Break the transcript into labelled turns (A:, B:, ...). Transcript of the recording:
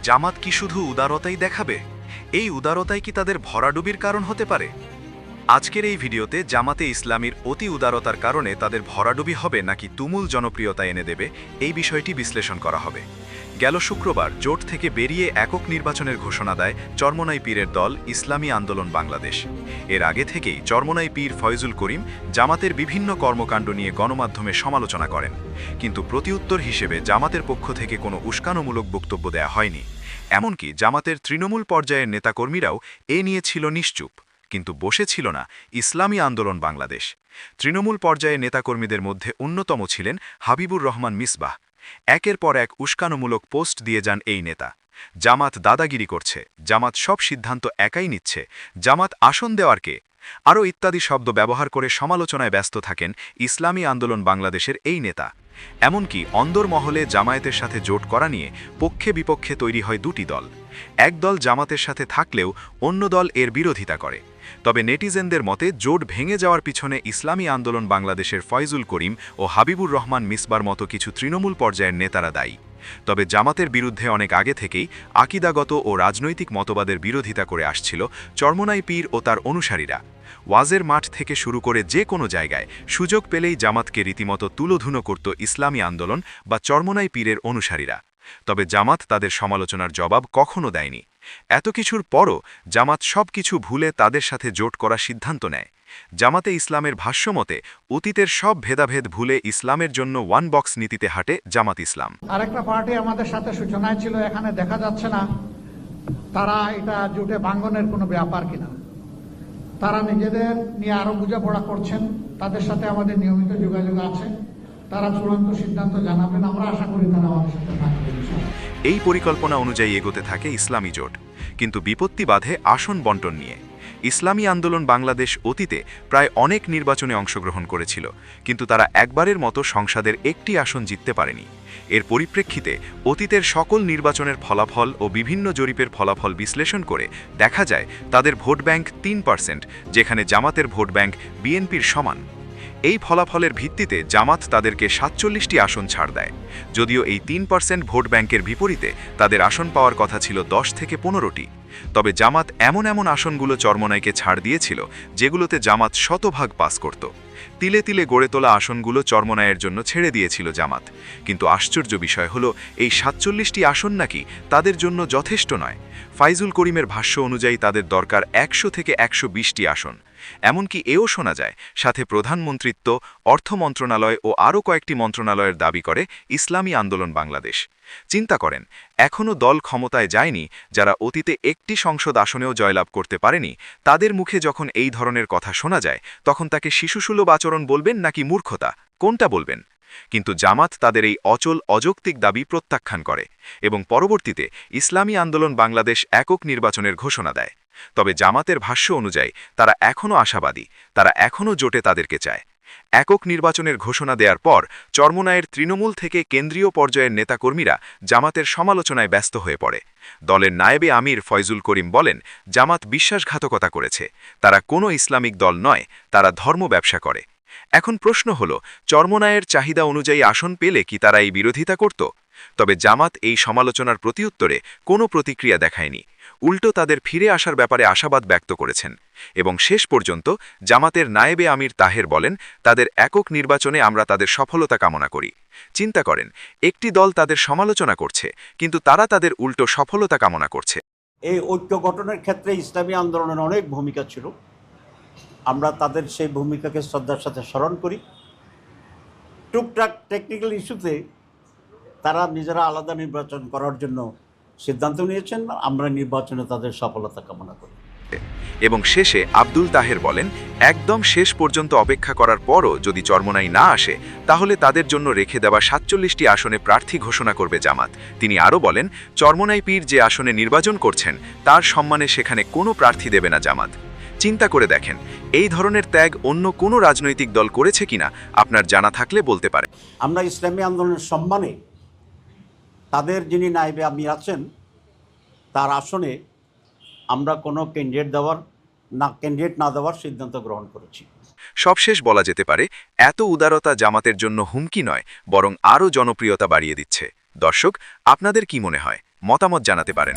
A: জামাত কি শুধু উদারতাই দেখাবে? এই উদারতাই কি তাদের ভরাডুবির কারণ হতে পারে? আজকের এই ভিডিওতে জামাতে ইসলামীর অতি উদারতার কারণে তাদের ভরাডুবি হবে নাকি তুমুল জনপ্রিয়তা এনে দেবে, এই বিষয়টি বিশ্লেষণ করা হবে। গেল শুক্রবার জোট থেকে বেরিয়ে একক নির্বাচনের ঘোষণা দেয় চরমোনাই পীরের দল ইসলামী আন্দোলন বাংলাদেশ। এর আগে থেকেই চরমোনাই পীর ফয়জুল করিম জামাতের বিভিন্ন কর্মকাণ্ড নিয়ে গণমাধ্যমে সমালোচনা করেন, কিন্তু প্রতিউত্তর হিসেবে জামাতের পক্ষ থেকে কোনো উস্কানোমূলক বক্তব্য দেয়া হয়নি। এমনকি জামাতের তৃণমূল পর্যায়ের নেতাকর্মীরাও এ নিয়ে ছিল নিশ্চুপ, কিন্তু বসেছিল না ইসলামী আন্দোলন বাংলাদেশ। তৃণমূল পর্যায়ে নেতাকর্মীদের মধ্যে অন্যতম ছিলেন হাবিবুর রহমান মিসবাহ। একের পর এক উস্কানোমূলক পোস্ট দিয়ে যান এই নেতা। জামাত দাদাগিরি করছে, জামাত সব সিদ্ধান্ত একাই নিচ্ছে, জামাত আসন দেওয়ার কে, আরও ইত্যাদি শব্দ ব্যবহার করে সমালোচনায় ব্যস্ত থাকেন ইসলামী আন্দোলন বাংলাদেশের এই নেতা। এমনকি অন্দরমহলে জামায়াতের সাথে জোট করা নিয়ে পক্ষে বিপক্ষে তৈরি হয় দুটি দল। এক দল জামাতের সাথে থাকলেও অন্য দল এর বিরোধিতা করে। তবে নেটিজেনদের মতে জোট ভেঙে যাওয়ার পিছনে ইসলামী আন্দোলন বাংলাদেশের ফয়জুল করিম ও হাবিবুর রহমান মিসবার মতো কিছু তৃণমূল পর্যায়ের নেতারা দায়ী। তবে জামাতের বিরুদ্ধে অনেক আগে থেকেই আকিদাগত ও রাজনৈতিক মতবাদের বিরোধিতা করে আসছিল চরমোনাই পীর ও তার অনুসারীরা। ওয়াজের মাঠ থেকে শুরু করে যে কোনো জায়গায় সুযোগ পেলেই জামাতকে রীতিমতো তুলোধুনো করত ইসলামী আন্দোলন বা চরমোনাই পীরের অনুসারীরা। তবে জামাত তাদের সমালোচনার জবাব কখনো দেয়নি। এত কিছুর পরও জামাত সব কিছু ভুলে তাদের সাথে জোট করার সিদ্ধান্ত নেয়। জামাতে ইসলামের ভাষ্যমতে অতীতের সব ভেদাভেদ ভুলে ইসলামের জন্য ওয়ান বক্স নীতিতে হাঁটে জামাত ইসলাম।
B: আরেকটা পার্টি আমাদের সাথে সূচনায় ছিল, এখানে দেখা যাচ্ছে না তারা এটা জোটে ভাঙ্গনের কোনো ব্যাপার কিনা। তারা নিজেদের নিয়ে আরো বোঝাপড়া করছেন, তাদের সাথে আমাদের নিয়মিত যোগাযোগ আছে। তারা চূড়ান্ত সিদ্ধান্ত জানাবেন, আমরা আশা করি তারা আমাদের সাথে থাকবেন।
A: এই পরিকল্পনা অনুযায়ী এগোতে থাকে ইসলামী জোট, কিন্তু বিপত্তি বাধে আসন বন্টন নিয়ে। ইসলামী আন্দোলন বাংলাদেশ অতীতে প্রায় অনেক নির্বাচনে অংশগ্রহণ করেছিল, কিন্তু তারা একবারের মতো সংসদের একটি আসন জিততে পারেনি। এর পরিপ্রেক্ষিতে অতীতের সকল নির্বাচনের ফলাফল ও বিভিন্ন জরিপের ফলাফল বিশ্লেষণ করে দেখা যায় তাদের ভোট ব্যাংক 3%, যেখানে জামাতের ভোট ব্যাংক বিএনপির সমান। এই ফলাফলের ভিত্তিতে জামাত তাদেরকে 47টি আসন ছাড় দেয়, যদিও এই 3% ভোট ব্যাংকের বিপরীতে তাদের আসন পাওয়ার কথা ছিল 10 থেকে 15টি। তবে জামাত এমন এমন আসনগুলো চরমোনাইকে ছাড় দিয়েছিল যেগুলোতে জামাত শতভাগ পাস করত। তিলে তিলে গড়ে তোলা আসনগুলো চরমোনাইয়ের জন্য ছেড়ে দিয়েছিল জামাত। কিন্তু আশ্চর্য বিষয় হলো এই 47টি আসন নাকি তাদের জন্য যথেষ্ট নয়। ফয়জুল করিমের ভাষ্য অনুযায়ী তাদের দরকার 100 থেকে 120টি আসন। এমনকি এও শোনা যায় সাথে প্রধানমন্ত্রিত্ব, অর্থ মন্ত্রণালয় ও আরও কয়েকটি মন্ত্রণালয়ের দাবি করে ইসলামী আন্দোলন বাংলাদেশ। চিন্তা করেন, এখনও দল ক্ষমতায় যায়নি, যারা অতীতে একটি সংসদ আসনেও জয়লাভ করতে পারেনি, তাদের মুখে যখন এই ধরনের কথা শোনা যায় তখন তাকে শিশুসুলভ আচরণ বলবেন নাকি মূর্খতা, কোনটা বলবেন? কিন্তু জামাত তাদের এই অচল অযৌক্তিক দাবি প্রত্যাখ্যান করে এবং পরবর্তীতে ইসলামী আন্দোলন বাংলাদেশ একক নির্বাচনের ঘোষণা দেয়। তবে জামাতের ভাষ্য অনুযায়ী তারা এখনও আশাবাদী, তারা এখনও জোটে তাদেরকে চায়। একক নির্বাচনের ঘোষণা দেওয়ার পর চরমোনাইয়ের তৃণমূল থেকে কেন্দ্রীয় পর্যায়ের নেতাকর্মীরা জামাতের সমালোচনায় ব্যস্ত হয়ে পড়ে। দলের নায়েবে আমির ফয়জুল করিম বলেন, জামাত বিশ্বাসঘাতকতা করেছে, তারা কোনো ইসলামিক দল নয়, তারা ধর্ম ব্যবসা করে। এখন প্রশ্ন হল, চরমোনাইয়ের চাহিদা অনুযায়ী আসন পেলে কি তারা এই বিরোধিতা করত? তবে জামাত এই সমালোচনার প্রতিউত্তরে কোনো প্রতিক্রিয়া দেখায়নি, উল্টো তাদের ফিরে আসার ব্যাপারে আশাবাদ ব্যক্ত করেছেন। এবং শেষ পর্যন্ত জামাতের নায়েবে আমির তাহের বলেন, তাদের একক নির্বাচনে আমরা তাদের সফলতা কামনা করি। চিন্তা করেন, একটি দল তাদের সমালোচনা করছে, কিন্তু তারা তাদের উল্টো সফলতা কামনা করছে।
C: এই ঐক্য গঠনের ক্ষেত্রে ইসলামী আন্দোলনের অনেক ভূমিকা ছিল, আমরা তাদের সেই ভূমিকাকে শ্রদ্ধার সাথে স্মরণ করি। টুকটাক টেকনিক্যাল ইস্যুতে তারা নিজেরা আলাদা নির্বাচন করার জন্য সিদ্ধান্ত নিয়েছেন, আমরা নির্বাচনে তাদের সফলতা কামনা করি।
A: এবং শেষে আব্দুল তাহের বলেন, একদম শেষ পর্যন্ত অপেক্ষা করার পরও যদি চরমোনাই না আসে, তাহলে তাদের জন্য রেখে দেওয়া 47টি আসনে প্রার্থী ঘোষণা করবে জামাত। তিনি আরও বলেন, চরমোনাই পীর যে আসনে নির্বাচন করছেন তার সম্মানে সেখানে কোনো প্রার্থী দেবে না জামাত। চিন্তা করে দেখেন, এই ধরনের ত্যাগ অন্য কোনো রাজনৈতিক দল করেছে কিনা আপনার জানা থাকলে বলতে পারে।
C: আমরা ইসলামী আন্দোলনের সম্মানে তাদের যিনি নায়েবে আমির আছেন তার আসনে আমরা কোনো ক্যান্ডিডেট না দেওয়ার সিদ্ধান্ত গ্রহণ করেছি।
A: সবশেষ বলা যেতে পারে, এত উদারতা জামাতের জন্য হুমকি নয়, বরং আরও জনপ্রিয়তা বাড়িয়ে দিচ্ছে। দর্শক, আপনাদের কি মনে হয়? মতামত জানাতে পারেন।